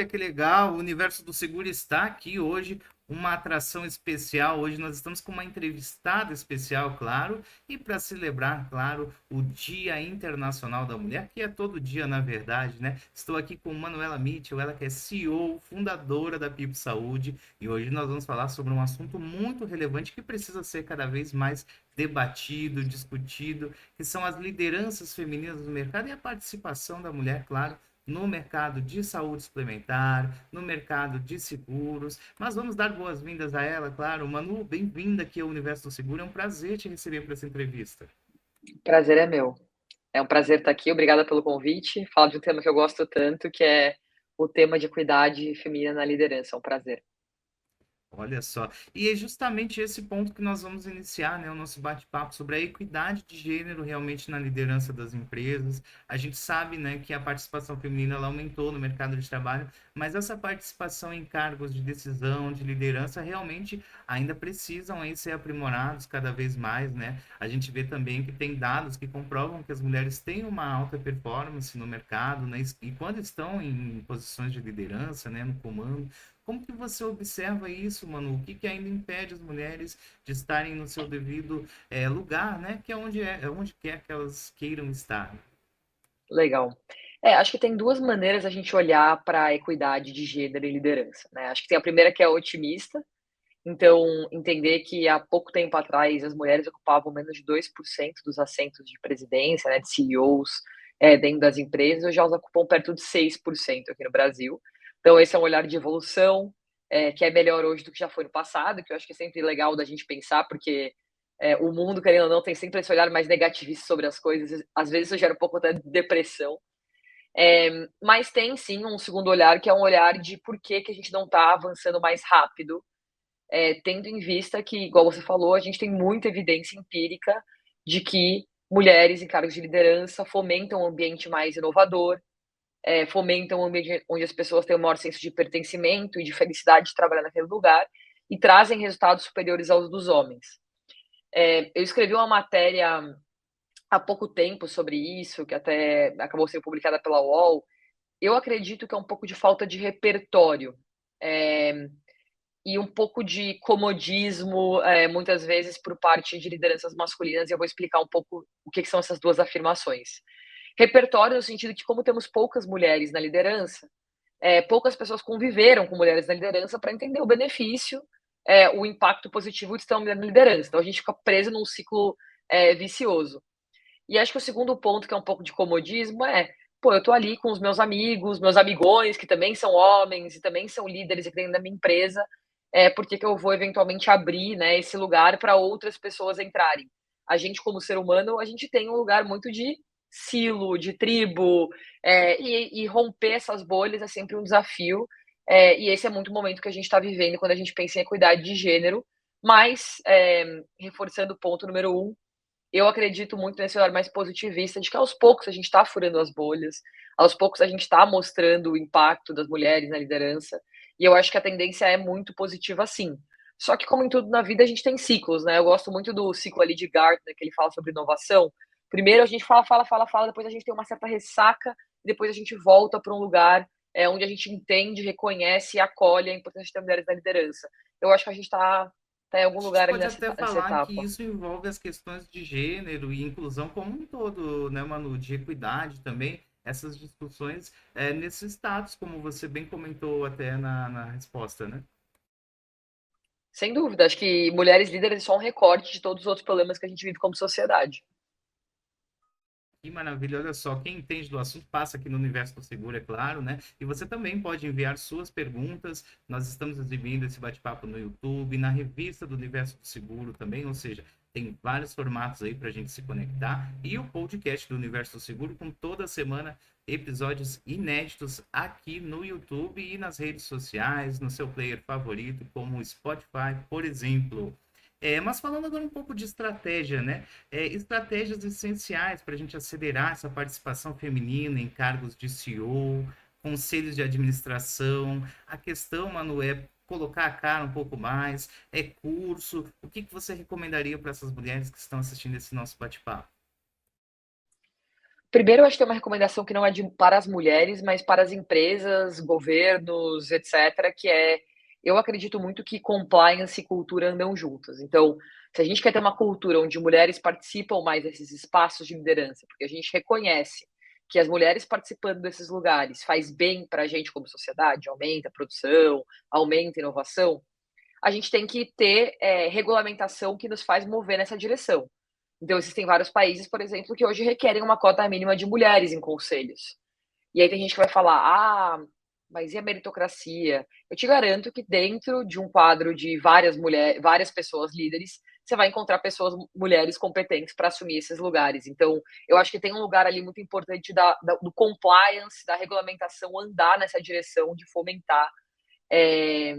olha que legal, o Universo do Seguro está aqui hoje, uma atração especial. Hoje nós estamos com uma entrevistada especial, claro, e para celebrar, claro, o Dia Internacional da Mulher, que é todo dia, na verdade, né? Estou aqui com Manuela Mitchell, ela que é CEO, fundadora da Pipo Saúde, e hoje nós vamos falar sobre um assunto muito relevante que precisa ser cada vez mais debatido, discutido, que são as lideranças femininas no mercado e a participação da mulher, claro, no mercado de saúde suplementar, no mercado de seguros. Mas vamos dar boas-vindas a ela, claro. Manu, bem-vinda aqui ao Universo do Seguro. É um prazer te receber para essa entrevista. Prazer é meu. É um prazer estar aqui. Obrigada pelo convite. Falar de um tema que eu gosto tanto, que é o tema de equidade feminina na liderança. É um prazer. Olha só. E é justamente esse ponto que nós vamos iniciar, né, o nosso bate-papo sobre a equidade de gênero realmente na liderança das empresas. A gente sabe, né, que a participação feminina ela aumentou no mercado de trabalho, mas essa participação em cargos de decisão, de liderança, realmente ainda precisam aí ser aprimorados cada vez mais, né? A gente vê também que tem dados que comprovam que as mulheres têm uma alta performance no mercado, né, e quando estão em posições de liderança, né, no comando. Como que você observa isso, Manu? O que que ainda impede as mulheres de estarem no seu devido lugar, né? Que é onde quer que elas queiram estar. Legal. Acho que tem duas maneiras a gente olhar para a equidade de gênero e liderança, né? Acho que tem a primeira que é otimista, então entender que há pouco tempo atrás as mulheres ocupavam menos de 2% dos assentos de presidência, né, de CEOs, dentro das empresas, hoje elas ocupam perto de 6% aqui no Brasil. Então esse é um olhar de evolução, que é melhor hoje do que já foi no passado, que eu acho que é sempre legal da gente pensar, porque o mundo, querendo ou não, tem sempre esse olhar mais negativista sobre as coisas, às vezes isso gera um pouco até de depressão. Mas tem sim um segundo olhar, que é um olhar de por que que a gente não está avançando mais rápido, tendo em vista que, igual você falou, a gente tem muita evidência empírica de que mulheres em cargos de liderança fomentam um ambiente mais inovador, fomentam um ambiente onde as pessoas têm o maior senso de pertencimento e de felicidade de trabalhar naquele lugar e trazem resultados superiores aos dos homens. Eu escrevi uma matéria há pouco tempo sobre isso, que até acabou sendo publicada pela UOL. Eu acredito que é um pouco de falta de repertório. É, e um pouco de comodismo, muitas vezes por parte de lideranças masculinas, e eu vou explicar um pouco o que são essas duas afirmações. Repertório no sentido de como temos poucas mulheres na liderança, poucas pessoas conviveram com mulheres na liderança para entender o benefício, o impacto positivo de ter uma mulher na liderança. Então a gente fica preso num ciclo vicioso. E acho que o segundo ponto, que é um pouco de comodismo, pô, eu tô ali com os meus amigos, meus amigões, que também são homens e também são líderes aqui dentro da minha empresa, por que que eu vou eventualmente abrir, né, esse lugar para outras pessoas entrarem? A gente, como ser humano, a gente tem um lugar muito de silo, de tribo, e romper essas bolhas é sempre um desafio, e esse é muito o momento que a gente está vivendo quando a gente pensa em equidade de gênero, mas, reforçando o ponto número um, eu acredito muito nesse olhar mais positivista de que aos poucos a gente está furando as bolhas, aos poucos a gente está mostrando o impacto das mulheres na liderança, e eu acho que a tendência é muito positiva sim. Só que como em tudo na vida a gente tem ciclos, né? Eu gosto muito do ciclo ali de Gartner, que ele fala sobre inovação. Primeiro a gente fala, fala, fala, fala, depois a gente tem uma certa ressaca, depois a gente volta para um lugar onde a gente entende, reconhece e acolhe a importância de ter mulheres na liderança. Eu acho que a gente está em algum A gente lugar ali pode nessa, até nessa falar que etapa. isso envolve as questões de gênero e inclusão como um todo, né, Manu? De equidade também, essas discussões nesses status, como você bem comentou até na resposta, né? Sem dúvida, acho que mulheres líderes é só um recorte de todos os outros problemas que a gente vive como sociedade. Que maravilha, olha só, quem entende do assunto passa aqui no Universo do Seguro, é claro, né? E você também pode enviar suas perguntas. Nós estamos exibindo esse bate-papo no YouTube, na revista do Universo do Seguro também, ou seja, tem vários formatos aí para a gente se conectar. E o podcast do Universo do Seguro, com toda semana episódios inéditos aqui no YouTube e nas redes sociais, no seu player favorito, como o Spotify, por exemplo. Mas falando agora um pouco de estratégia, né? Estratégias essenciais para a gente acelerar essa participação feminina em cargos de CEO, conselhos de administração. A questão, Manu, é colocar a cara um pouco mais, é curso. O que que você recomendaria para essas mulheres que estão assistindo esse nosso bate-papo? Primeiro, eu acho que é uma recomendação que não é para as mulheres, mas para as empresas, governos, etc., que é, eu acredito muito que compliance e cultura andam juntas. Então, se a gente quer ter uma cultura onde mulheres participam mais desses espaços de liderança, porque a gente reconhece que as mulheres participando desses lugares faz bem para a gente como sociedade, aumenta a produção, aumenta a inovação, a gente tem que ter regulamentação que nos faz mover nessa direção. Então, existem vários países, por exemplo, que hoje requerem uma cota mínima de mulheres em conselhos. E aí tem gente que vai falar: ah, mas e a meritocracia? Eu te garanto que dentro de um quadro de várias mulheres, várias pessoas líderes, você vai encontrar pessoas, mulheres competentes para assumir esses lugares. Então, eu acho que tem um lugar ali muito importante do compliance, da regulamentação andar nessa direção de fomentar é,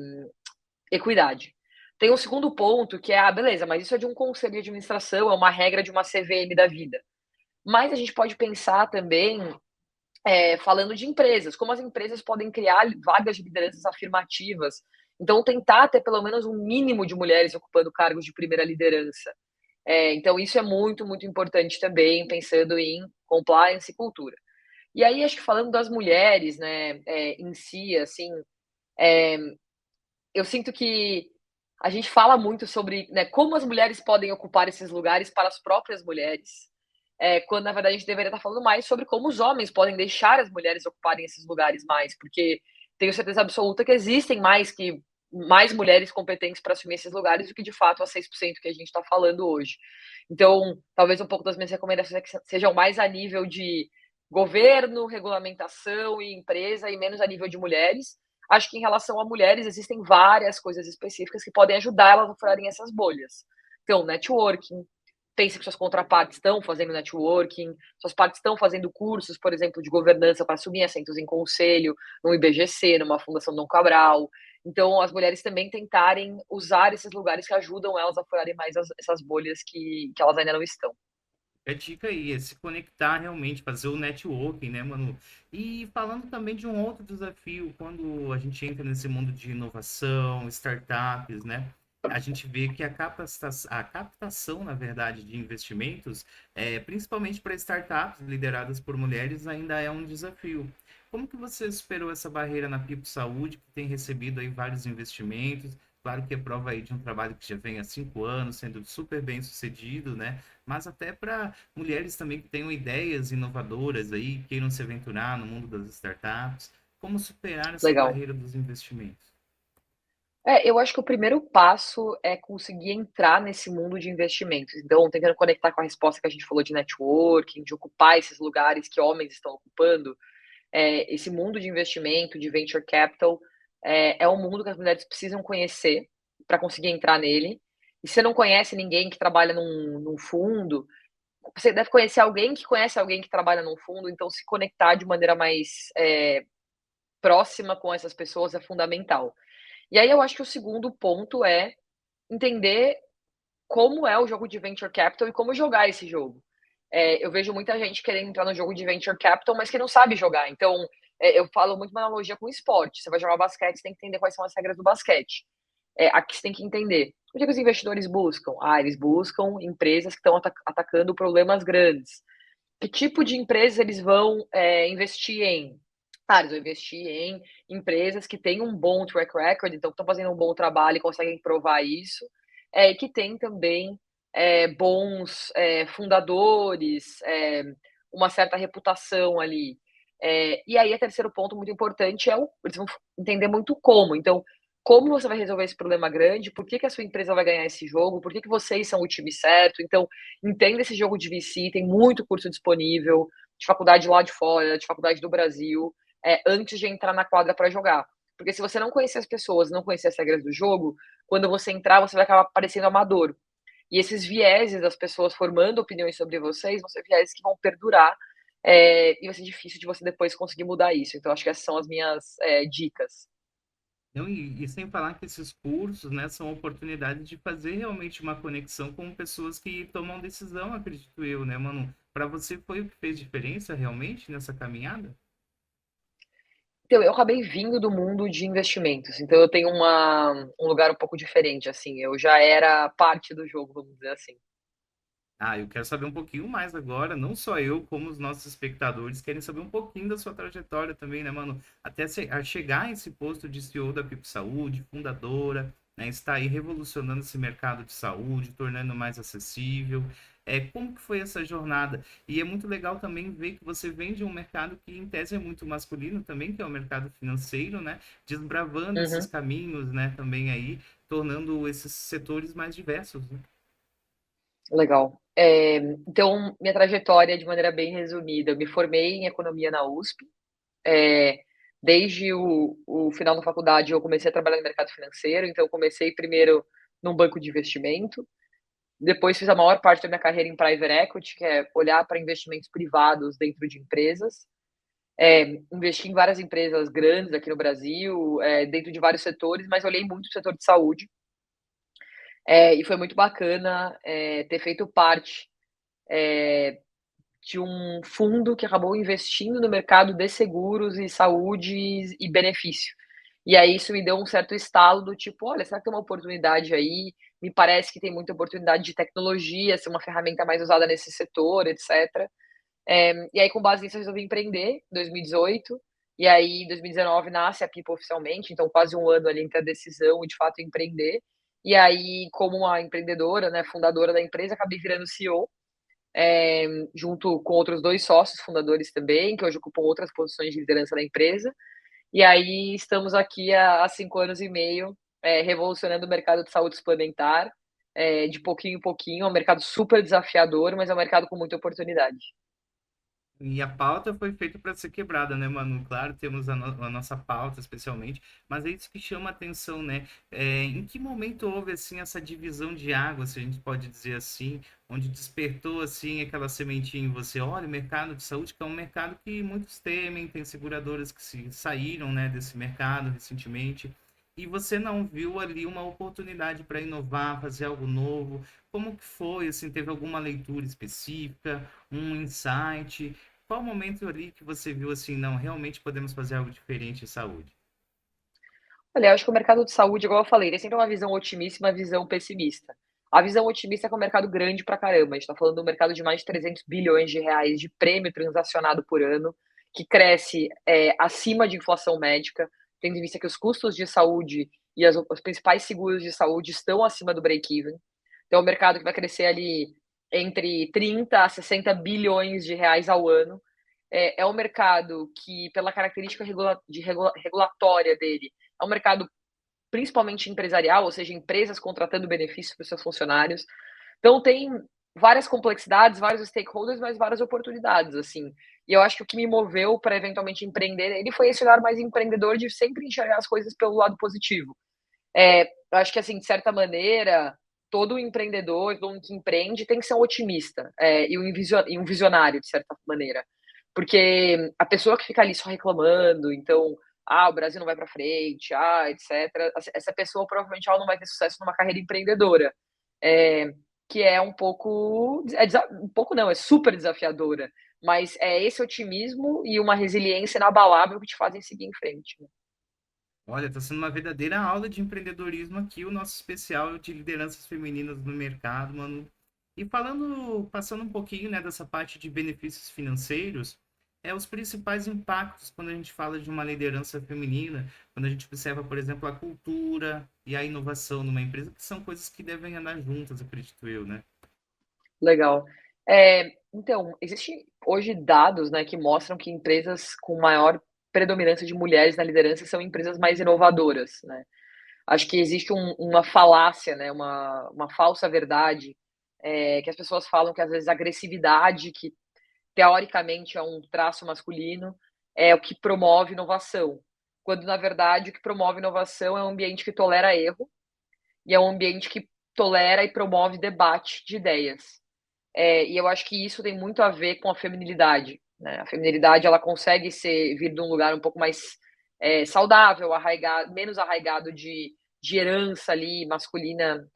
equidade. Tem um segundo ponto que é, beleza, mas isso é de um conselho de administração, é uma regra de uma CVM da vida. Mas a gente pode pensar também, falando de empresas, como as empresas podem criar vagas de lideranças afirmativas. Então, tentar ter pelo menos um mínimo de mulheres ocupando cargos de primeira liderança. Então, isso é muito, muito importante também, pensando em compliance e cultura. E aí, acho que falando das mulheres, né, em si, assim, é, eu sinto que a gente fala muito sobre, né, como as mulheres podem ocupar esses lugares para as próprias mulheres, quando na verdade a gente deveria estar falando mais sobre como os homens podem deixar as mulheres ocuparem esses lugares mais, porque tenho certeza absoluta que existem mais mulheres competentes para assumir esses lugares do que de fato as 6% que a gente está falando hoje. Então, talvez um pouco das minhas recomendações é que sejam mais a nível de governo, regulamentação e empresa, e menos a nível de mulheres. Acho que em relação a mulheres, existem várias coisas específicas que podem ajudar elas a furarem essas bolhas. Então, networking, pense que suas contrapartes estão fazendo networking, suas partes estão fazendo cursos, por exemplo, de governança para assumir assentos em conselho, no IBGC, numa Fundação Dom Cabral. Então, as mulheres também tentarem usar esses lugares que ajudam elas a furarem mais essas bolhas que elas ainda não estão. É dica aí, é se conectar realmente, fazer o networking, né, mano? E falando também de um outro desafio, quando a gente entra nesse mundo de inovação, startups, né? A gente vê que a captação, na verdade, de investimentos, principalmente para startups lideradas por mulheres, ainda é um desafio. Como que você superou essa barreira na Pipo Saúde, que tem recebido aí vários investimentos? Claro que é prova aí de um trabalho que já vem há 5 anos, sendo super bem sucedido, né? Mas até para mulheres também que tenham ideias inovadoras aí, queiram se aventurar no mundo das startups, como superar essa Legal. barreira dos investimentos? Eu acho que o primeiro passo é conseguir entrar nesse mundo de investimentos. Então, tentando conectar com a resposta que a gente falou de networking, de ocupar esses lugares que homens estão ocupando, esse mundo de investimento, de venture capital, é um mundo que as mulheres precisam conhecer para conseguir entrar nele. E se você não conhece ninguém que trabalha num fundo, você deve conhecer alguém que conhece alguém que trabalha num fundo, então se conectar de maneira mais próxima com essas pessoas é fundamental. E aí eu acho que o segundo ponto é entender como é o jogo de venture capital e como jogar esse jogo. Eu vejo muita gente querendo entrar no jogo de venture capital, mas que não sabe jogar. Então, eu falo muito uma analogia com esporte. Você vai jogar basquete, você tem que entender quais são as regras do basquete. Aqui você tem que entender. O que os investidores buscam? Eles buscam empresas que estão atacando problemas grandes. Que tipo de empresas eles vão investir em? Eles vão investir em empresas que têm um bom track record, então que estão fazendo um bom trabalho e conseguem provar isso, e que tem também bons fundadores, uma certa reputação ali. E aí, o terceiro ponto muito importante eles vão entender muito como. Então, como você vai resolver esse problema grande? Por que a sua empresa vai ganhar esse jogo? Por que vocês são o time certo? Então, entenda esse jogo de VC, tem muito curso disponível, de faculdade lá de fora, de faculdade do Brasil, antes de entrar na quadra para jogar. Porque se você não conhecer as pessoas, não conhecer as regras do jogo, quando você entrar, você vai acabar parecendo amador. E esses vieses das pessoas formando opiniões sobre vocês vão ser vieses que vão perdurar, e vai ser difícil de você depois conseguir mudar isso. Então, acho que essas são as minhas dicas. Não, e sem falar que esses cursos, né, são oportunidades de fazer realmente uma conexão com pessoas que tomam decisão, acredito eu, né, mano? Para você foi o que fez diferença realmente nessa caminhada? Então, eu acabei vindo do mundo de investimentos, então eu tenho um lugar um pouco diferente, assim, eu já era parte do jogo, vamos dizer assim. Ah, eu quero saber um pouquinho mais agora, não só eu, como os nossos espectadores querem saber um pouquinho da sua trajetória também, né, mano? Até a chegar a esse posto de CEO da Pipo Saúde, fundadora, né, está aí revolucionando esse mercado de saúde, tornando mais acessível. Como que foi essa jornada? E é muito legal também ver que você vem de um mercado que, em tese, é muito masculino também, que é o mercado financeiro, né? Desbravando esses Uhum. caminhos, né, também aí, tornando esses setores mais diversos, né? Legal. Então, minha trajetória, de maneira bem resumida, eu me formei em economia na USP. É, Desde o final da faculdade, eu comecei a trabalhar no mercado financeiro. Então, eu comecei primeiro num banco de investimento, depois fiz a maior parte da minha carreira em private equity, que é olhar para investimentos privados dentro de empresas. Investi em várias empresas grandes aqui no Brasil, dentro de vários setores, mas olhei muito o setor de saúde. E foi muito bacana ter feito parte de um fundo que acabou investindo no mercado de seguros e saúde e benefício. E aí isso me deu um certo estalo do tipo, olha, será que tem uma oportunidade aí? Me parece que tem muita oportunidade de tecnologia, ser uma ferramenta mais usada nesse setor, etc. E aí, com base nisso, eu resolvi empreender em 2018. E aí, em 2019, nasce a Pipo oficialmente. Então, quase um ano ali entre a decisão e, de fato, empreender. E aí, como uma empreendedora, né, fundadora da empresa, acabei virando CEO, junto com outros dois sócios fundadores também, que hoje ocupam outras posições de liderança da empresa. E aí, estamos aqui há 5 anos e meio, revolucionando o mercado de saúde suplementar, de pouquinho em pouquinho. É um mercado super desafiador, mas é um mercado com muita oportunidade. E a pauta foi feita para ser quebrada, né, mano? Claro, temos a nossa pauta especialmente, mas é isso que chama a atenção, né? Em que momento houve, assim, essa divisão de água, se a gente pode dizer assim, onde despertou, assim, aquela sementinha em você? Olha, o mercado de saúde, que é um mercado que muitos temem, tem seguradoras que se saíram, né, desse mercado recentemente, e você não viu ali uma oportunidade para inovar, fazer algo novo. Como que foi, assim, teve alguma leitura específica, um insight? Qual o momento ali que você viu assim, não, realmente podemos fazer algo diferente em saúde? Olha, eu acho que o mercado de saúde, igual eu falei, tem sempre uma visão otimista e uma visão pessimista. A visão otimista é que é um mercado grande pra caramba. A gente tá falando de um mercado de mais de 300 bilhões de reais de prêmio transacionado por ano, que cresce acima de inflação médica, tendo em vista que os custos de saúde e os principais seguros de saúde estão acima do break-even. Então, é um mercado que vai crescer ali entre 30 a 60 bilhões de reais ao ano. É um mercado que, pela característica regulatória dele, é um mercado principalmente empresarial, ou seja, empresas contratando benefícios para os seus funcionários. Então tem várias complexidades, vários stakeholders, mas várias oportunidades, assim. E eu acho que o que me moveu para eventualmente empreender, ele foi esse olhar mais empreendedor de sempre enxergar as coisas pelo lado positivo. Eu acho que, assim, de certa maneira, todo empreendedor, todo mundo que empreende tem que ser um otimista, e um visionário, de certa maneira. Porque a pessoa que fica ali só reclamando, então, o Brasil não vai para frente, etc. Essa pessoa provavelmente ela não vai ter sucesso numa carreira empreendedora, é, que é um pouco, um pouco não, é super desafiadora. Mas é esse otimismo e uma resiliência inabalável que te fazem seguir em frente, né? Olha, está sendo uma verdadeira aula de empreendedorismo aqui, o nosso especial de lideranças femininas no mercado, mano. E falando, passando um pouquinho, né, dessa parte de benefícios financeiros, os principais impactos quando a gente fala de uma liderança feminina, quando a gente observa, por exemplo, a cultura e a inovação numa empresa, que são coisas que devem andar juntas, acredito eu, né? Legal. Então, existe hoje dados, né, que mostram que empresas com maior predominância de mulheres na liderança são empresas mais inovadoras, né. Acho que existe uma falácia, né, uma falsa verdade, que as pessoas falam que às vezes a agressividade, que teoricamente é um traço masculino, é o que promove inovação, quando na verdade o que promove inovação é um ambiente que tolera erro, e é um ambiente que tolera e promove debate de ideias. E eu acho que isso tem muito a ver com a feminilidade, né? A feminilidade ela consegue vir de um lugar um pouco mais saudável, arraigado, menos arraigado de herança ali masculina,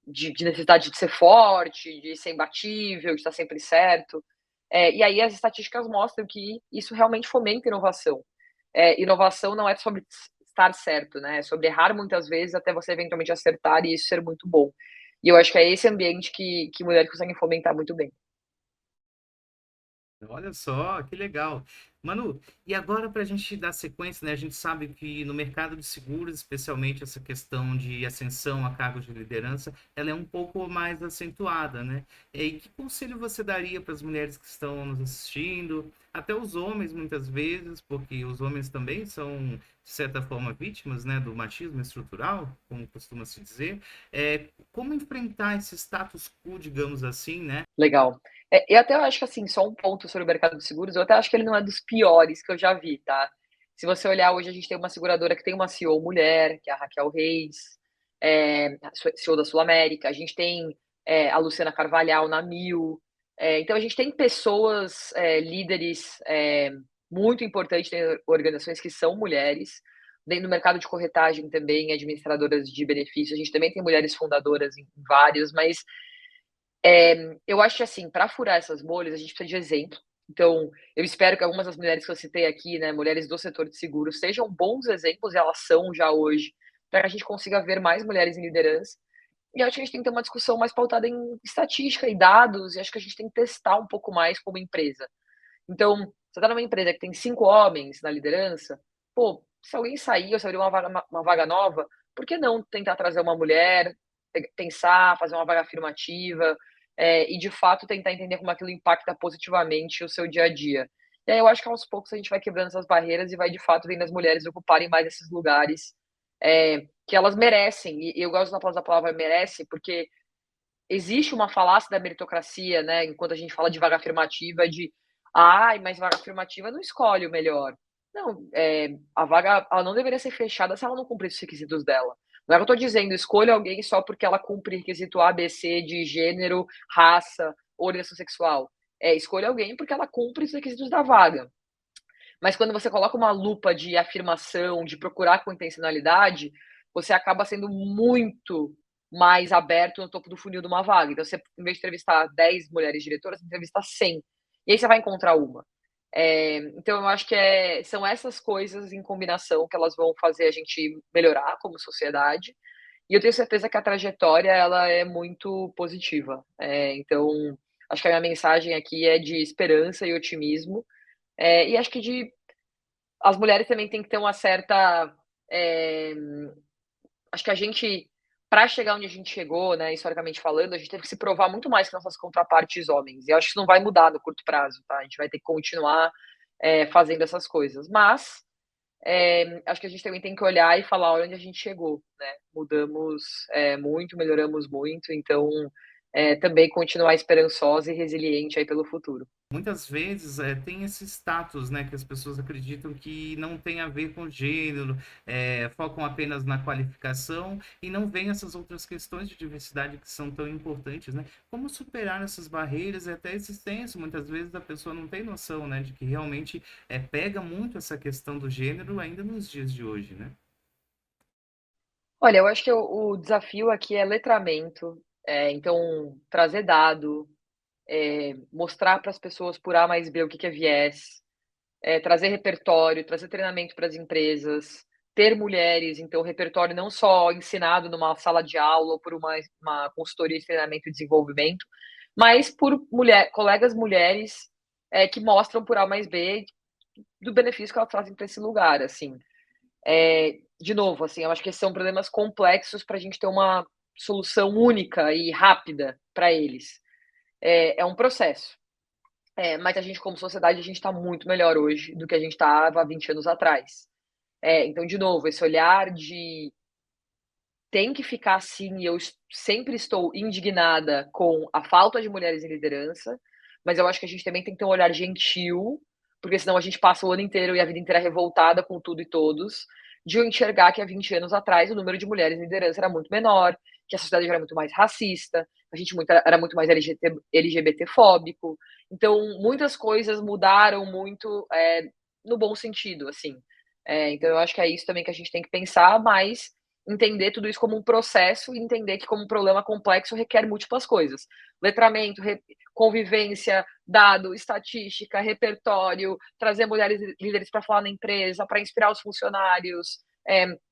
de necessidade de ser forte, de ser imbatível, de estar sempre certo. E aí as estatísticas mostram que isso realmente fomenta inovação. Inovação não é sobre estar certo, né? É sobre errar muitas vezes até você eventualmente acertar e isso ser muito bom. E eu acho que é esse ambiente que mulheres conseguem fomentar muito bem. Olha só, que legal. Manu, e agora para a gente dar sequência, né? A gente sabe que no mercado de seguros, especialmente essa questão de ascensão a cargos de liderança, ela é um pouco mais acentuada, né? E que conselho você daria para as mulheres que estão nos assistindo, até os homens muitas vezes, porque os homens também são, de certa forma, vítimas, né, do machismo estrutural, como costuma se dizer. Como enfrentar esse status quo, digamos assim, né? Legal. E até eu acho que, assim, só um ponto sobre o mercado de seguros, eu até acho que ele não é dos piores que eu já vi, tá. Se você olhar hoje, a gente tem uma seguradora que tem uma CEO mulher, que é a Raquel Reis, a CEO da Sul América, a gente tem, a Luciana Carvalhal na Mil, então a gente tem pessoas, líderes, muito importantes em organizações que são mulheres. Dentro do mercado de corretagem também, administradoras de benefícios, a gente também tem mulheres fundadoras em vários, mas eu acho que, assim, para furar essas bolhas, a gente precisa de exemplo. Então, eu espero que algumas das mulheres que eu citei aqui, né, mulheres do setor de seguros, sejam bons exemplos, e elas são já hoje, para que a gente consiga ver mais mulheres em liderança. E acho que a gente tem que ter uma discussão mais pautada em estatística e dados, e acho que a gente tem que testar um pouco mais como empresa. Então, você está numa empresa que tem 5 homens na liderança, pô, se alguém sair ou se abrir uma vaga nova, por que não tentar trazer uma mulher, pensar, fazer uma vaga afirmativa, e de fato tentar entender como aquilo impacta positivamente o seu dia a dia. E aí eu acho que aos poucos a gente vai quebrando essas barreiras e vai de fato vendo as mulheres ocuparem mais esses lugares, que elas merecem. E eu gosto da palavra merece, porque existe uma falácia da meritocracia, né, enquanto a gente fala de vaga afirmativa, de ai, mas vaga afirmativa não escolhe o melhor. Não, a vaga ela não deveria ser fechada se ela não cumprir os requisitos dela. Não é que eu estou dizendo, escolha alguém só porque ela cumpre requisito A, B, C de gênero, raça, orientação sexual. Escolha alguém porque ela cumpre os requisitos da vaga. Mas quando você coloca uma lupa de afirmação, de procurar com intencionalidade, você acaba sendo muito mais aberto no topo do funil de uma vaga. Então, você, em vez de entrevistar 10 mulheres diretoras, você entrevista 100. E aí você vai encontrar uma. Então, eu acho que são essas coisas em combinação que elas vão fazer a gente melhorar como sociedade. E eu tenho certeza que a trajetória ela é muito positiva. Então, acho que a minha mensagem aqui é de esperança e otimismo. E acho que as mulheres também têm que ter uma certa. eh, Acho que a gente, para chegar onde a gente chegou, né, historicamente falando, a gente teve que se provar muito mais que nossas contrapartes homens. E eu acho que isso não vai mudar no curto prazo, tá? A gente vai ter que continuar fazendo essas coisas. Mas acho que a gente também tem que olhar e falar olha onde a gente chegou, né? Mudamos muito, melhoramos muito, então também continuar esperançosa e resiliente aí pelo futuro. Muitas vezes tem esse status, né, que as pessoas acreditam que não tem a ver com gênero, focam apenas na qualificação e não veem essas outras questões de diversidade que são tão importantes, né? Como superar essas barreiras e até esse senso, muitas vezes a pessoa não tem noção, né, de que realmente pega muito essa questão do gênero ainda nos dias de hoje, né? Olha, eu acho que o desafio aqui é letramento, então trazer dado, mostrar para as pessoas por A mais B o que que é viés, trazer repertório, trazer treinamento para as empresas, ter mulheres, então repertório não só ensinado numa sala de aula ou por uma consultoria de treinamento e desenvolvimento, mas por colegas mulheres, que mostram por A mais B do benefício que elas trazem para esse lugar, assim. De novo, assim, eu acho que esses são problemas complexos para a gente ter uma solução única e rápida para eles. É um processo. Mas a gente, como sociedade, a gente está muito melhor hoje do que a gente estava há 20 anos atrás. Então, de novo, esse olhar de tem que ficar assim, e eu sempre estou indignada com a falta de mulheres em liderança, mas eu acho que a gente também tem que ter um olhar gentil, porque senão a gente passa o ano inteiro e a vida inteira revoltada com tudo e todos, de eu enxergar que há 20 anos atrás o número de mulheres em liderança era muito menor, que a sociedade era muito mais racista, a gente era muito mais LGBT-fóbico. Então, muitas coisas mudaram muito no bom sentido, assim. Então, eu acho que é isso também que a gente tem que pensar, mas entender tudo isso como um processo e entender que como um problema complexo requer múltiplas coisas. Letramento, convivência, dado, estatística, repertório, trazer mulheres líderes para falar na empresa, para inspirar os funcionários,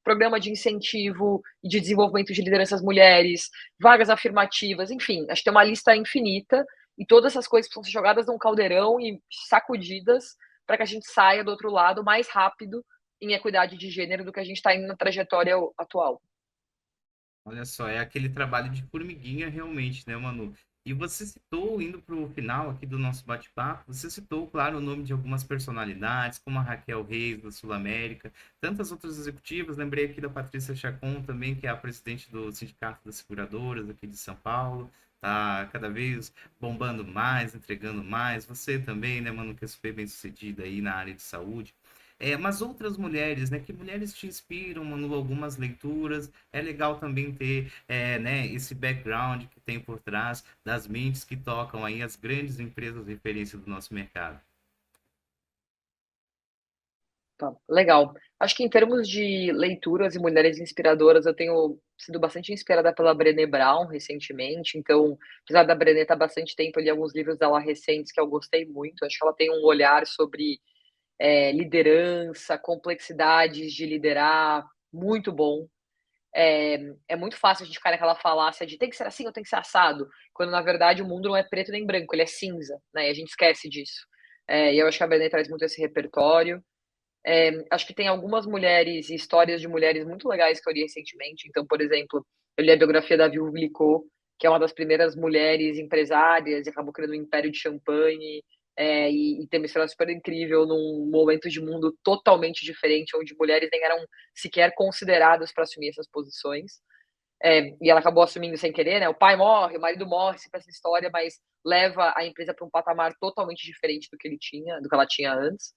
programa de incentivo e de desenvolvimento de lideranças mulheres, vagas afirmativas, enfim, acho que tem uma lista infinita e todas essas coisas precisam ser jogadas num caldeirão e sacudidas para que a gente saia do outro lado mais rápido em equidade de gênero do que a gente está indo na trajetória atual. Olha só, é aquele trabalho de formiguinha realmente, né, Manu? E você citou, indo para o final aqui do nosso bate-papo, você citou, claro, o nome de algumas personalidades, como a Raquel Reis, da Sul América, tantas outras executivas, lembrei aqui da Patrícia Chacon também, que é a presidente do Sindicato das Seguradoras aqui de São Paulo, tá cada vez bombando mais, entregando mais, você também, né, Manu, que é super bem-sucedida aí na área de saúde. Mas outras mulheres, né? Que mulheres te inspiram, Manu, algumas leituras. É legal também ter, né, esse background que tem por trás das mentes que tocam aí as grandes empresas de referência do nosso mercado. Tá, legal. Acho que em termos de leituras e mulheres inspiradoras, eu tenho sido bastante inspirada pela Brené Brown recentemente. Então, apesar da Brené estar bastante tempo, eu li alguns livros dela recentes que eu gostei muito. Acho que ela tem um olhar sobre liderança, complexidades de liderar, muito bom. É muito fácil a gente ficar naquela falácia de tem que ser assim ou tem que ser assado, quando na verdade o mundo não é preto nem branco, ele é cinza, né? E a gente esquece disso. E eu acho que a Brené traz muito esse repertório. Acho que tem algumas mulheres e histórias de mulheres muito legais que eu li recentemente. Então, por exemplo, eu li a biografia da Viu Clicquot, que é uma das primeiras mulheres empresárias e acabou criando um império de champanhe, e tem uma história super incrível num momento de mundo totalmente diferente, onde mulheres nem eram sequer consideradas para assumir essas posições. E ela acabou assumindo sem querer, né? O pai morre, o marido morre, sempre essa história, mas leva a empresa para um patamar totalmente diferente do que ele tinha, do que ela tinha antes.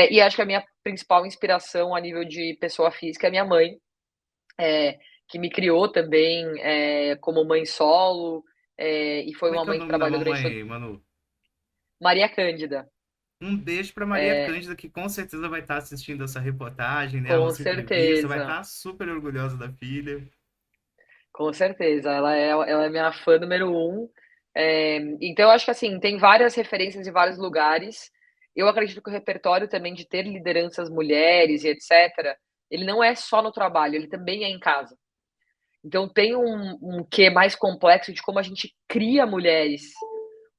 E acho que a minha principal inspiração a nível de pessoa física é minha mãe, que me criou também como mãe solo, e foi Como é uma que é o mãe que nome da trabalhou durante mamãe, Manu? Maria Cândida. Um beijo para Maria É, Cândida, que com certeza vai estar assistindo essa reportagem, né? A com nossa entrevista, vai certeza, estar super orgulhosa da filha. com certeza. Ela é minha fã número um. Então, eu acho que assim, tem várias referências em vários lugares. Eu acredito que o repertório também de ter lideranças mulheres e etc., ele não é só no trabalho, ele também é em casa. Então tem um quê mais complexo de como a gente cria mulheres,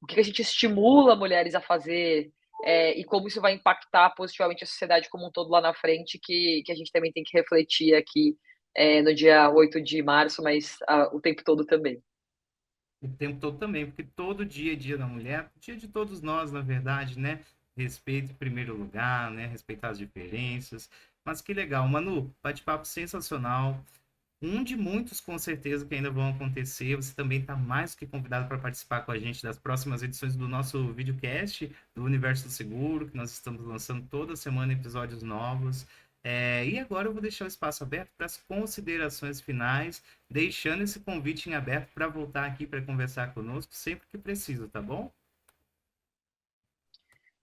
o que a gente estimula mulheres a fazer, e como isso vai impactar positivamente a sociedade como um todo lá na frente, que a gente também tem que refletir aqui no dia 8 de março, mas o tempo todo também. O tempo todo também, porque todo dia é dia da mulher, dia de todos nós, na verdade, né? Respeito em primeiro lugar, né? Respeitar as diferenças. Mas que legal, Manu, bate-papo sensacional. Um de muitos, com certeza, que ainda vão acontecer. Você também está mais que convidado para participar com a gente das próximas edições do nosso videocast do Universo do Seguro, que nós estamos lançando toda semana episódios novos. E agora eu vou deixar o espaço aberto para as considerações finais, deixando esse convite em aberto para voltar aqui para conversar conosco sempre que preciso, tá bom?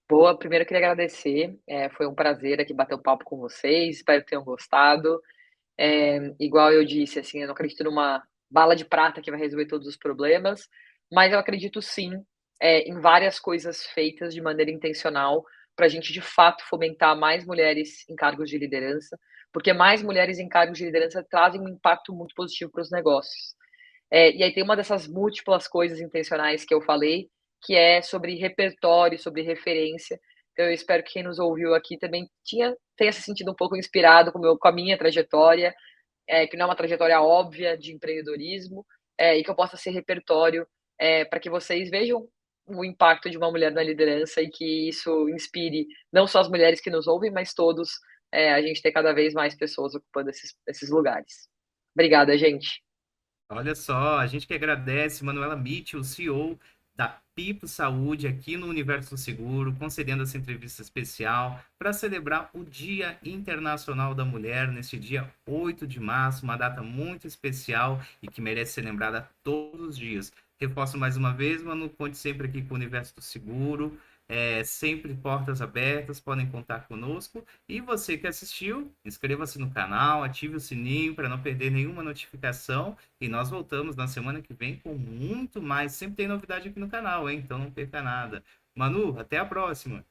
Boa, primeiro eu queria agradecer, foi um prazer aqui bater um papo com vocês, espero que tenham gostado. Igual eu disse, assim, eu não acredito numa bala de prata que vai resolver todos os problemas, mas eu acredito sim, em várias coisas feitas de maneira intencional para a gente de fato fomentar mais mulheres em cargos de liderança, porque mais mulheres em cargos de liderança trazem um impacto muito positivo para os negócios. E aí tem uma dessas múltiplas coisas intencionais que eu falei, que é sobre repertório, sobre referência. Então, eu espero que quem nos ouviu aqui também tenha se sentido um pouco inspirado com a minha trajetória, que não é uma trajetória óbvia de empreendedorismo, e que eu possa ser repertório para que vocês vejam o impacto de uma mulher na liderança e que isso inspire não só as mulheres que nos ouvem, mas todos, a gente ter cada vez mais pessoas ocupando esses lugares. Obrigada, gente. Olha só, a gente que agradece, Manuela Mitchell, CEO da Pipo Saúde, aqui no Universo do Seguro, concedendo essa entrevista especial para celebrar o Dia Internacional da Mulher, neste dia 8 de março, uma data muito especial e que merece ser lembrada todos os dias. Reforço mais uma vez, Manu, conte sempre aqui com o Universo do Seguro, sempre portas abertas, podem contar conosco. E você que assistiu, inscreva-se no canal, ative o sininho para não perder nenhuma notificação. E nós voltamos na semana que vem com muito mais. Sempre tem novidade aqui no canal, hein? Então não perca nada. Manu, até a próxima.